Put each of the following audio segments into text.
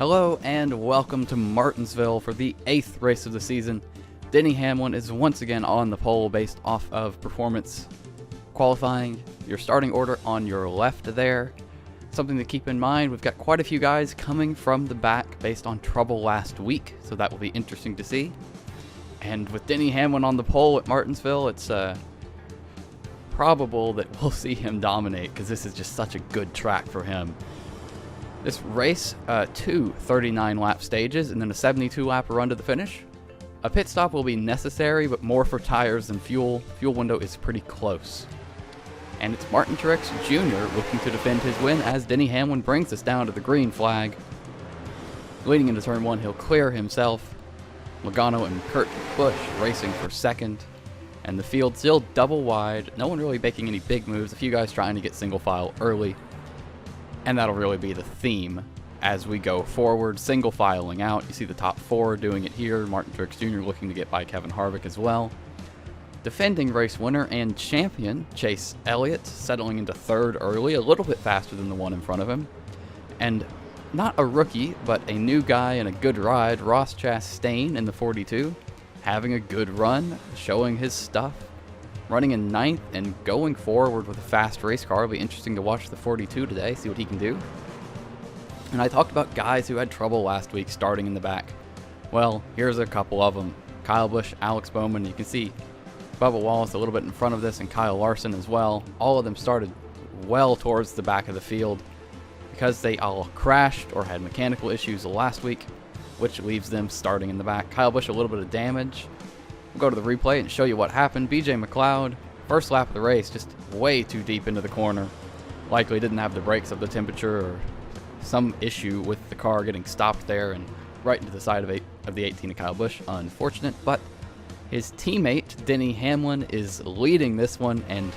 Hello and welcome to Martinsville for the 8th race of the season. Denny Hamlin is once again on the pole based off of performance qualifying. Your starting order on your left there. Something to keep in mind, we've got quite a few guys coming from the back based on trouble last week, so that will be interesting to see. And with Denny Hamlin on the pole at Martinsville, it's probable that we'll see him dominate because this is just such a good track for him. This race, two 39-lap stages and then a 72-lap run to the finish. A pit stop will be necessary, but more for tires than fuel. Fuel window is pretty close. And it's Martin Truex Jr. looking to defend his win as Denny Hamlin brings us down to the green flag. Leading into turn 1, he'll clear himself. Logano and Kurt Busch racing for second. And the field still double wide. No one really making any big moves. A few guys trying to get single file early. And that'll really be the theme as we go forward, single filing out. You see the top 4 doing it here. Martin Truex Jr. looking to get by Kevin Harvick as well. Defending race winner and champion Chase Elliott settling into 3rd early, a little bit faster than the one in front of him. And not a rookie, but a new guy and a good ride, Ross Chastain in the 42, having a good run, showing his stuff. Running in 9th and going forward with a fast race car. It'll be interesting to watch the 42 today, see what he can do. And I talked about guys who had trouble last week starting in the back. Well, here's a couple of them. Kyle Busch, Alex Bowman. You can see Bubba Wallace a little bit in front of this and Kyle Larson as well. All of them started well towards the back of the field because they all crashed or had mechanical issues last week, which leaves them starting in the back. Kyle Busch a little bit of damage. We'll go to the replay and show you what happened. BJ McLeod, first lap of the race, just way too deep into the corner. Likely didn't have the brakes up the temperature or some issue with the car getting stopped there and right into the side of the 18 of Kyle Busch. Unfortunate, but his teammate, Denny Hamlin, is leading this one and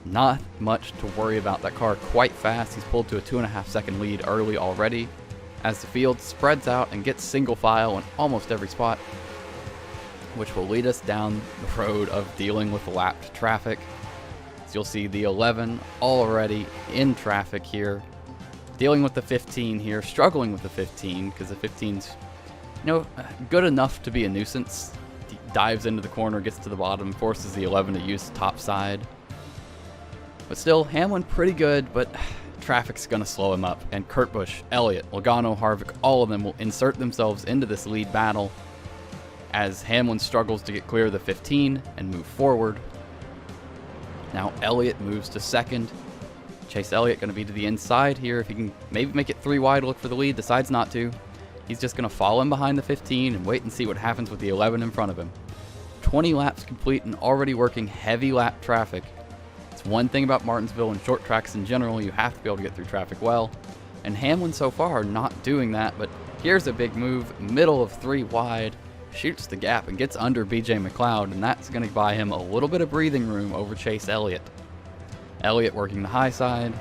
not much to worry about. That car quite fast. He's pulled to a 2.5 second lead early already as the field spreads out and gets single file in almost every spot, which will lead us down the road of dealing with lapped traffic. So you'll see the 11 already in traffic here, dealing with the 15 here, struggling with the 15 because the 15's, good enough to be a nuisance. Dives into the corner, gets to the bottom, forces the 11 to use the top side. But still, Hamlin pretty good, but traffic's going to slow him up. And Kurt Busch, Elliott, Logano, Harvick, all of them will insert themselves into this lead battle as Hamlin struggles to get clear of the 15 and move forward. Now Elliott moves to 2nd. Chase Elliott going to be to the inside here. If he can maybe make it 3 wide, look for the lead, decides not to. He's just going to fall in behind the 15 and wait and see what happens with the 11 in front of him. 20 laps complete and already working heavy lap traffic. It's one thing about Martinsville and short tracks in general, you have to be able to get through traffic well. And Hamlin so far not doing that, but here's a big move, middle of 3 wide. Shoots the gap and gets under BJ McLeod, and that's going to buy him a little bit of breathing room over Chase Elliott. Elliott working the high side,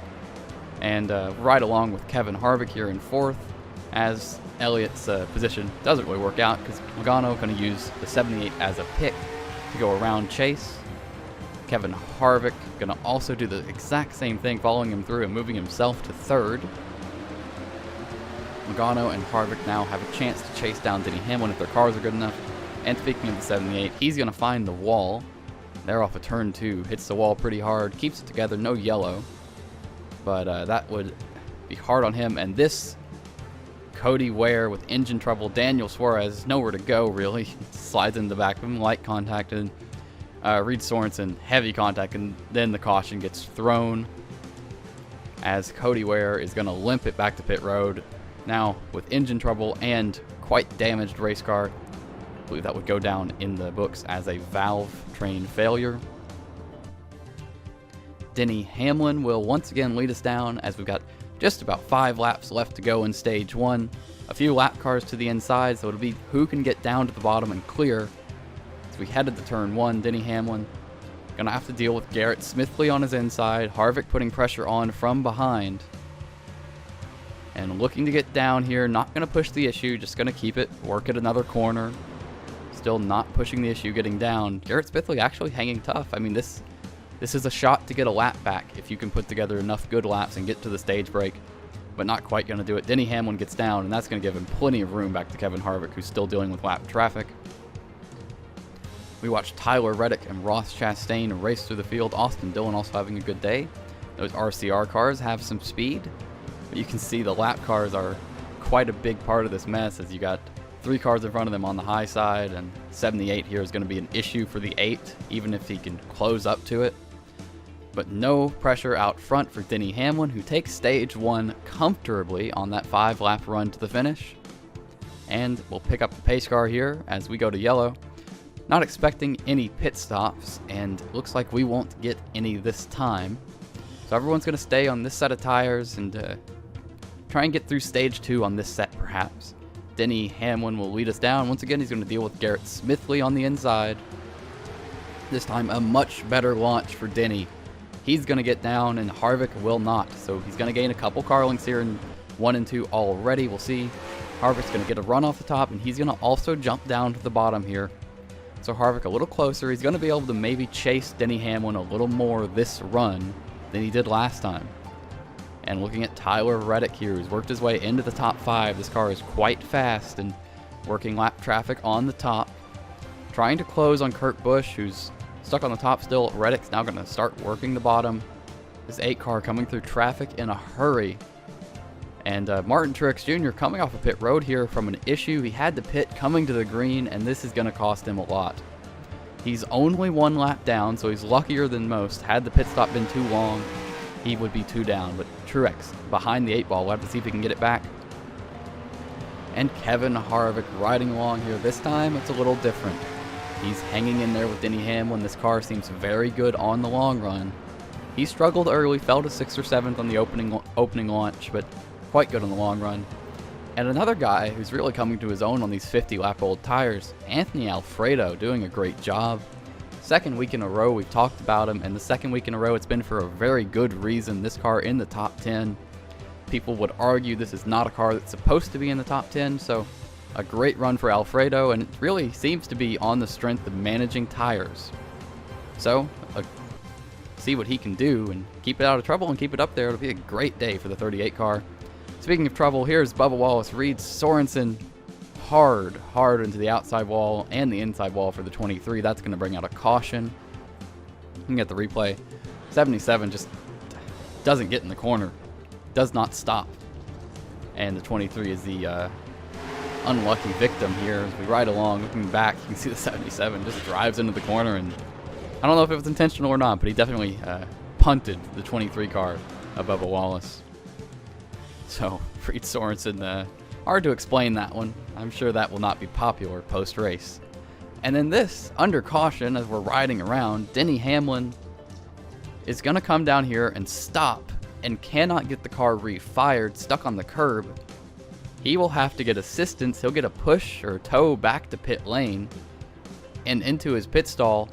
and right along with Kevin Harvick here in 4th, as Elliott's position doesn't really work out because Logano going to use the 78 as a pick to go around Chase. Kevin Harvick going to also do the exact same thing, following him through and moving himself to 3rd. Logano and Harvick now have a chance to chase down Denny Hamlin if their cars are good enough. And speaking of the 78, he's going to find the wall. They're off of turn 2. Hits the wall pretty hard. Keeps it together. No yellow. But that would be hard on him. And this Cody Ware with engine trouble. Daniel Suarez, nowhere to go really. Slides in the back of him. Light contacted. Reed Sorensen, heavy contact. And then the caution gets thrown as Cody Ware is going to limp it back to pit road. Now, with engine trouble and quite damaged race car, I believe that would go down in the books as a valve train failure. Denny Hamlin will once again lead us down as we've got just about 5 laps left to go in stage 1. A few lap cars to the inside, so it'll be who can get down to the bottom and clear. As we headed to turn 1, Denny Hamlin going to have to deal with Garrett Smithley on his inside, Harvick putting pressure on from behind. And looking to get down here, not going to push the issue, just going to keep it, work at another corner. Still not pushing the issue, getting down. Garrett Smithley actually hanging tough. I mean, this is a shot to get a lap back if you can put together enough good laps and get to the stage break. but not quite going to do it. Denny Hamlin gets down, and that's going to give him plenty of room back to Kevin Harvick, who's still dealing with lap traffic. We watched Tyler Reddick and Ross Chastain race through the field. Austin Dillon also having a good day. Those RCR cars have some speed, but you can see the lap cars are quite a big part of this mess, as you got 3 cars in front of them on the high side, and 78 here is going to be an issue for the 8, even if he can close up to it. But no pressure out front for Denny Hamlin, who takes stage 1 comfortably on that 5-lap run to the finish. And we'll pick up the pace car here as we go to yellow. Not expecting any pit stops, and looks like we won't get any this time. So everyone's going to stay on this set of tires and try and get through stage 2 on this set perhaps. Denny Hamlin will lead us down. Once again, he's going to deal with Garrett Smithley on the inside. This time a much better launch for Denny. He's going to get down and Harvick will not. So he's going to gain a couple car lengths here in 1 and 2 already. We'll see. Harvick's going to get a run off the top, and he's going to also jump down to the bottom here. So Harvick a little closer. He's going to be able to maybe chase Denny Hamlin a little more this run than he did last time. And looking at Tyler Reddick here, who's worked his way into the top 5. This car is quite fast and working lap traffic on the top. Trying to close on Kurt Busch, who's stuck on the top still. Reddick's now going to start working the bottom. This 8 car coming through traffic in a hurry. And Martin Truex Jr. coming off a pit road here from an issue. He had to pit coming to the green, and this is going to cost him a lot. He's only 1 lap down, so he's luckier than most. Had the pit stop been too long, he would be 2 down. But Truex behind the 8 ball. We'll have to see if he can get it back. And Kevin Harvick riding along here. This time it's a little different. He's hanging in there with Denny Hamlin. This car seems very good on the long run. He struggled early, fell to 6th or 7th on the opening launch, but quite good on the long run. And another guy who's really coming to his own on these 50-lap-old tires, Anthony Alfredo, doing a great job. 2nd week in a row we've talked about him, and the 2nd week in a row it's been for a very good reason. This car in the top 10. People would argue this is not a car that's supposed to be in the top 10, so a great run for Alfredo, and it really seems to be on the strength of managing tires. So, see what he can do and keep it out of trouble and keep it up there. It'll be a great day for the 38 car. Speaking of trouble, here's Bubba Wallace. Reeds Sorensen hard into the outside wall and the inside wall for the 23. That's going to bring out a caution. You can get the replay. 77 just doesn't get in the corner. Does not stop. And the 23 is the unlucky victim here. As we ride along, looking back, you can see the 77 just drives into the corner, and I don't know if it was intentional or not, but he definitely punted the 23 car of Bubba Wallace. So, Reed Sorensen, hard to explain that one. I'm sure that will not be popular post-race. And then this, under caution, as we're riding around, Denny Hamlin is going to come down here and stop and cannot get the car refired, stuck on the curb. He will have to get assistance. He'll get a push or a tow back to pit lane and into his pit stall.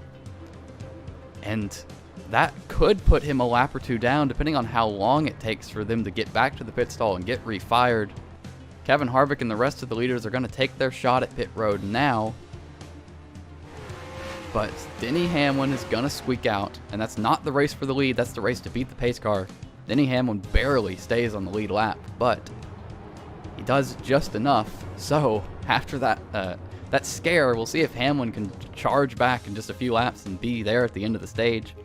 And that could put him a lap or 2 down, depending on how long it takes for them to get back to the pit stall and get refired. Kevin Harvick and the rest of the leaders are going to take their shot at pit road now. But Denny Hamlin is going to squeak out, and that's not the race for the lead. That's the race to beat the pace car. Denny Hamlin barely stays on the lead lap, but he does just enough. So after that scare, we'll see if Hamlin can charge back in just a few laps and be there at the end of the stage.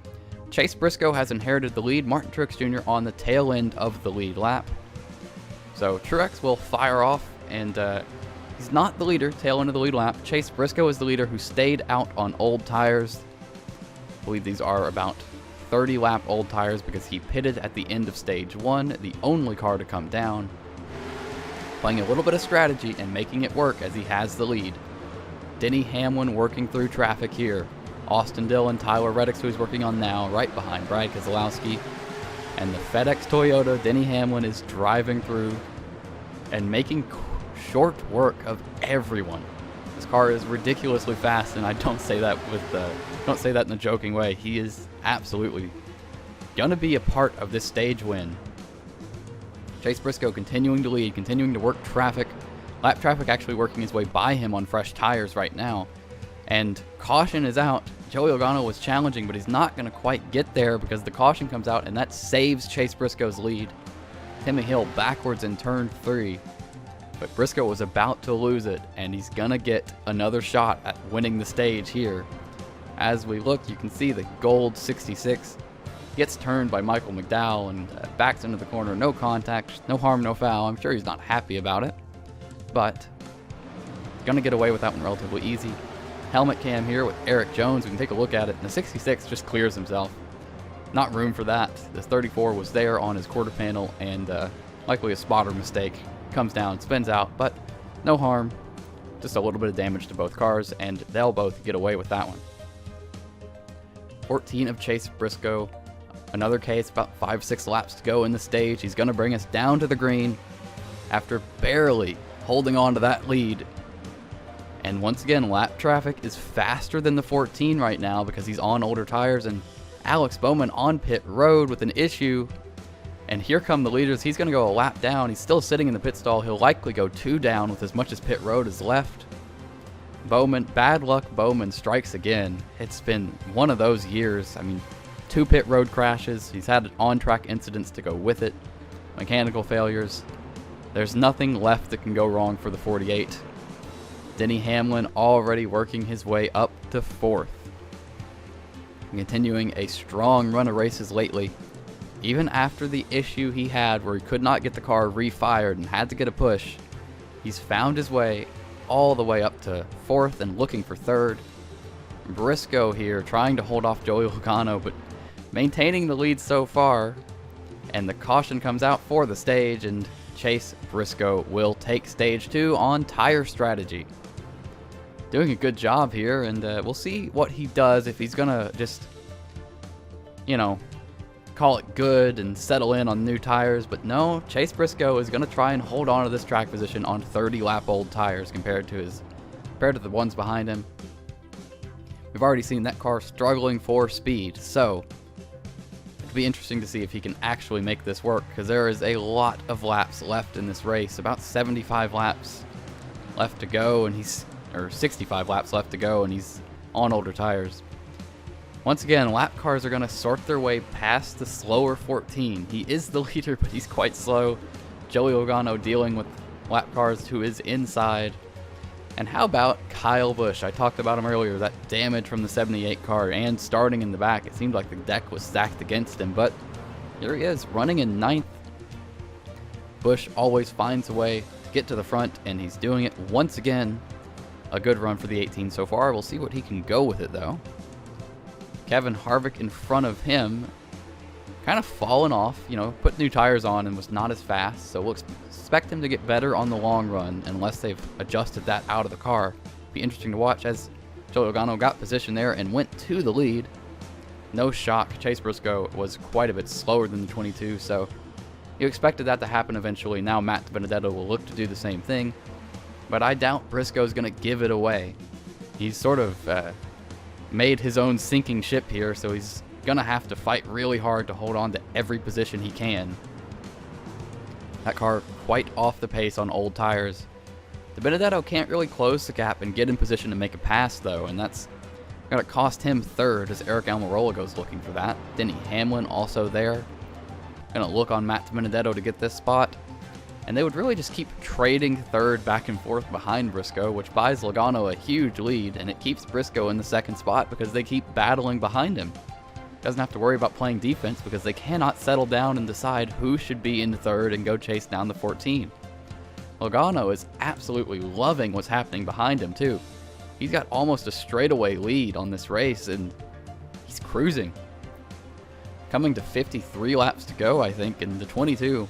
Chase Briscoe has inherited the lead. Martin Truex Jr. on the tail end of the lead lap. So Truex will fire off, and he's not the leader, tail end of the lead lap. Chase Briscoe is the leader who stayed out on old tires. I believe these are about 30-lap old tires because he pitted at the end of stage 1, the only car to come down. Playing a little bit of strategy and making it work as he has the lead. Denny Hamlin working through traffic here. Austin Dillon, Tyler Reddick, who he's working on now, right behind Brad Keselowski. And the FedEx Toyota, Denny Hamlin is driving through and making short work of everyone. This car is ridiculously fast, and I don't say that in a joking way. He is absolutely gonna be a part of this stage win. Chase Briscoe continuing to lead, continuing to work traffic. Lap traffic actually working his way by him on fresh tires right now. And caution is out. Joey Logano was challenging, but he's not going to quite get there because the caution comes out, and that saves Chase Briscoe's lead. Timmy Hill backwards in turn 3. But Briscoe was about to lose it, and he's gonna get another shot at winning the stage here. As we look, you can see the gold 66 gets turned by Michael McDowell and backs into the corner. No contact, no harm, no foul. I'm sure he's not happy about it, but gonna get away with that one relatively easy. Helmet cam here with Eric Jones. We can take a look at it, and the 66 just clears himself. Not room for that. The 34 was there on his quarter panel, and likely a spotter mistake. Comes down, spins out, but no harm. Just a little bit of damage to both cars, and they'll both get away with that one. 14 of Chase Briscoe. Another case, about 5-6 laps to go in the stage. He's going to bring us down to the green after barely holding on to that lead. And once again, lap traffic is faster than the 14 right now because he's on older tires, and Alex Bowman on pit road with an issue. And here come the leaders. He's going to go a lap down. He's still sitting in the pit stall. He'll likely go 2 down with as much as pit road is left. Bowman, bad luck, Bowman strikes again. It's been one of those years. I mean, 2 pit road crashes. He's had on-track incidents to go with it. Mechanical failures. There's nothing left that can go wrong for the 48. Denny Hamlin already working his way up to 4th. Continuing a strong run of races lately. Even after the issue he had where he could not get the car refired and had to get a push, he's found his way all the way up to 4th and looking for 3rd. Briscoe here trying to hold off Joey Logano, but maintaining the lead so far. And the caution comes out for the stage, and Chase Briscoe will take stage 2 on tire strategy. Doing a good job here, and we'll see what he does if he's gonna just, you know, call it good and settle in on new tires. But no, Chase Briscoe is gonna try and hold on to this track position on 30-lap-old tires compared to the ones behind him. We've already seen that car struggling for speed, so it'll be interesting to see if he can actually make this work, because there is a lot of laps left in this race. About 75 laps left to go, and 65 laps left to go, and he's on older tires. Once again, lap cars are going to sort their way past the slower 14. He is the leader, but he's quite slow. Joey Logano dealing with lap cars to his inside. And how about Kyle Busch? I talked about him earlier, that damage from the 78 car and starting in the back. It seemed like the deck was stacked against him, but here he is, running in 9th. Busch always finds a way to get to the front, and he's doing it once again. A good run for the 18 so far. We'll see what he can go with it, though. Kevin Harvick in front of him, kind of fallen off, you know, put new tires on and was not as fast, so we'll expect him to get better on the long run unless they've adjusted that out of the car. Be interesting to watch as Joey Logano got position there and went to the lead. No shock, Chase Briscoe was quite a bit slower than the 22, so you expected that to happen eventually. Now Matt Benedetto will look to do the same thing, but I doubt Briscoe's going to give it away. He's sort of made his own sinking ship here, so he's going to have to fight really hard to hold on to every position he can. That car quite off the pace on old tires. The Benedetto can't really close the gap and get in position to make a pass, though, and that's going to cost him 3rd as Eric Almirola goes looking for that. Denny Hamlin also there. Going to look on Matt Benedetto to get this spot. And they would really just keep trading 3rd back and forth behind Briscoe, which buys Logano a huge lead, and it keeps Briscoe in the 2nd spot because they keep battling behind him. Doesn't have to worry about playing defense because they cannot settle down and decide who should be in 3rd and go chase down the 14. Logano is absolutely loving what's happening behind him, too. He's got almost a straightaway lead on this race, and he's cruising. Coming to 53 laps to go, I think, in the 22.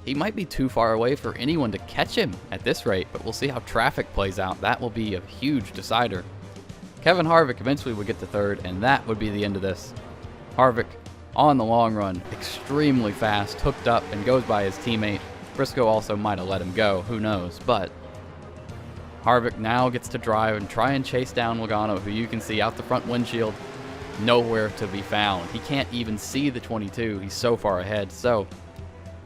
He might be too far away for anyone to catch him at this rate, but we'll see how traffic plays out. That will be a huge decider. Kevin Harvick eventually would get to 3rd, and that would be the end of this. Harvick, on the long run, extremely fast, hooked up, and goes by his teammate. Briscoe also might have let him go, who knows, but Harvick now gets to drive and try and chase down Logano, who you can see out the front windshield, nowhere to be found. He can't even see the 22, he's so far ahead, so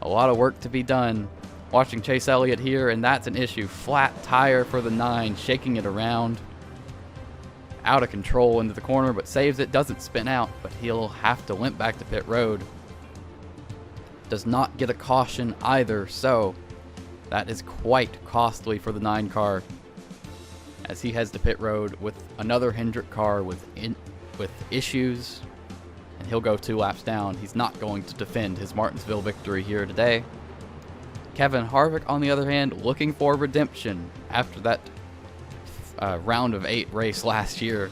a lot of work to be done. Watching Chase Elliott here, and that's an issue. Flat tire for the 9, shaking it around. Out of control into the corner, but saves it, doesn't spin out, but he'll have to limp back to pit road. does not get a caution either, so that is quite costly for the 9 car, as he heads to pit road with another Hendrick car with issues, and he'll go 2 laps down. He's not going to defend his Martinsville victory here today. Kevin Harvick, on the other hand, looking for redemption after that round of 8 race last year.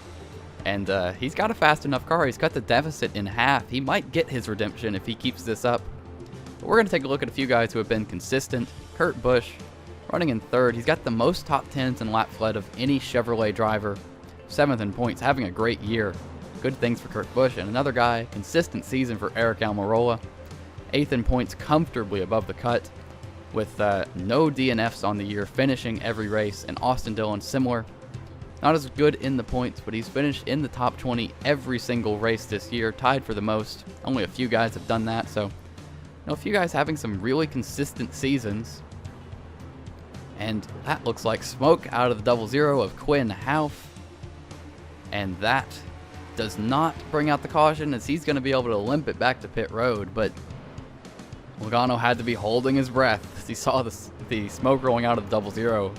And he's got a fast enough car. He's cut the deficit in half. He might get his redemption if he keeps this up. But we're going to take a look at a few guys who have been consistent. Kurt Busch, running in 3rd. He's got the most top 10s in laps led of any Chevrolet driver. 7th in points, having a great year. Good things for Kurt Busch. And another guy, consistent season for Eric Almirola. 8th in points, comfortably above the cut, with no DNFs on the year, finishing every race. And Austin Dillon, similar. Not as good in the points, but he's finished in the top 20 every single race this year, tied for the most. Only a few guys have done that, so a few guys having some really consistent seasons. And that looks like smoke out of the 00 of Quinn Houff. And that does not bring out the caution, as he's going to be able to limp it back to pit road, but Logano had to be holding his breath as he saw the smoke rolling out of the 00.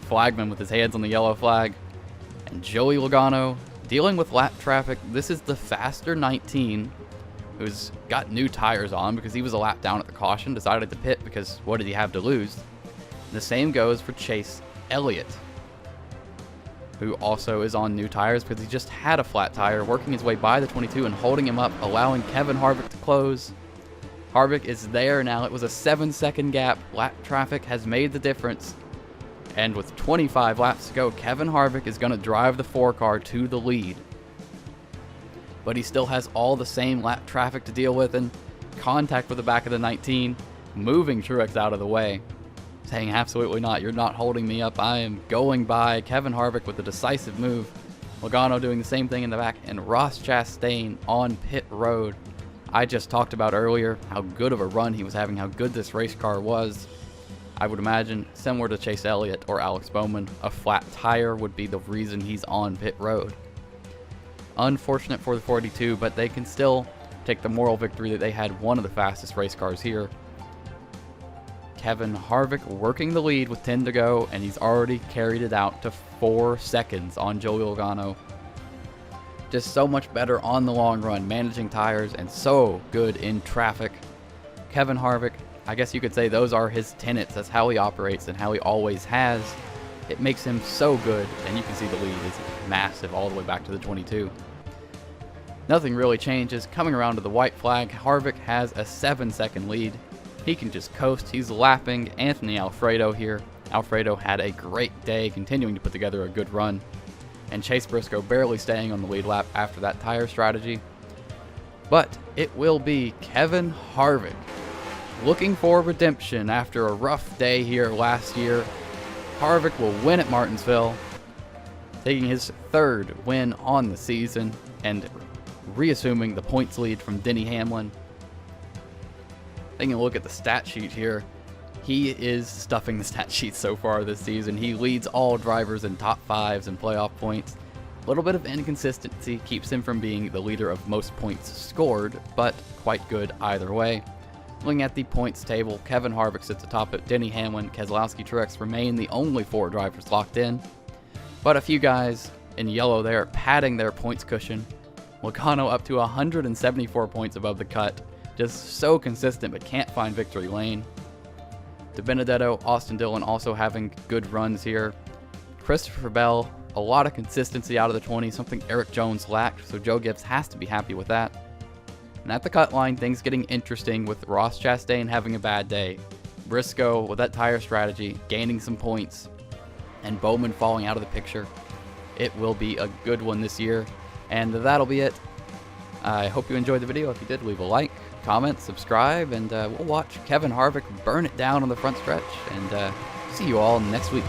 Flagman with his hands on the yellow flag. And Joey Logano dealing with lap traffic. This is the faster 19 who's got new tires on because he was a lap down at the caution, decided to pit because what did he have to lose? The same goes for Chase Elliott, who also is on new tires because he just had a flat tire, working his way by the 22 and holding him up, allowing Kevin Harvick to close. Harvick is there now. It was a 7-second gap. Lap traffic has made the difference. And with 25 laps to go, Kevin Harvick is going to drive the 4 car to the lead. But he still has all the same lap traffic to deal with, and contact with the back of the 19, moving Truex out of the way, saying absolutely not, you're not holding me up, I am going by. Kevin Harvick with a decisive move. Logano doing the same thing in the back, and Ross Chastain on pit road. I just talked about earlier how good of a run he was having, how good this race car was. I would imagine, similar to Chase Elliott or Alex Bowman, a flat tire would be the reason he's on pit road. Unfortunate for the 42, but they can still take the moral victory that they had one of the fastest race cars here. Kevin Harvick working the lead with 10 to go, and he's already carried it out to 4 seconds on Joey Logano. Just so much better on the long run, managing tires, and so good in traffic. Kevin Harvick, I guess you could say those are his tenets. That's how he operates and how he always has. It makes him so good, and you can see the lead is massive all the way back to the 22. Nothing really changes. Coming around to the white flag, Harvick has a 7-second lead. He can just coast. He's lapping Anthony Alfredo here. Alfredo had a great day, continuing to put together a good run. And Chase Briscoe barely staying on the lead lap after that tire strategy. But it will be Kevin Harvick looking for redemption after a rough day here last year. Harvick will win at Martinsville, taking his 3rd win on the season and reassuming the points lead from Denny Hamlin. Taking a look at the stat sheet here, he is stuffing the stat sheet so far this season. He leads all drivers in top 5s and playoff points. A little bit of inconsistency keeps him from being the leader of most points scored, but quite good either way. Looking at the points table, Kevin Harvick sits atop it. Denny Hamlin, Keselowski, Truex remain the only 4 drivers locked in. But a few guys in yellow there padding their points cushion. Logano up to 174 points above the cut. Just so consistent, but can't find victory lane. DiBenedetto, Austin Dillon also having good runs here. Christopher Bell, a lot of consistency out of the 20, something Eric Jones lacked, so Joe Gibbs has to be happy with that. And at the cut line, things getting interesting with Ross Chastain having a bad day. Briscoe with that tire strategy, gaining some points, and Bowman falling out of the picture. It will be a good one this year, and that'll be it. I hope you enjoyed the video. If you did, leave a like, comment, subscribe, and we'll watch Kevin Harvick burn it down on the front stretch, and see you all next week.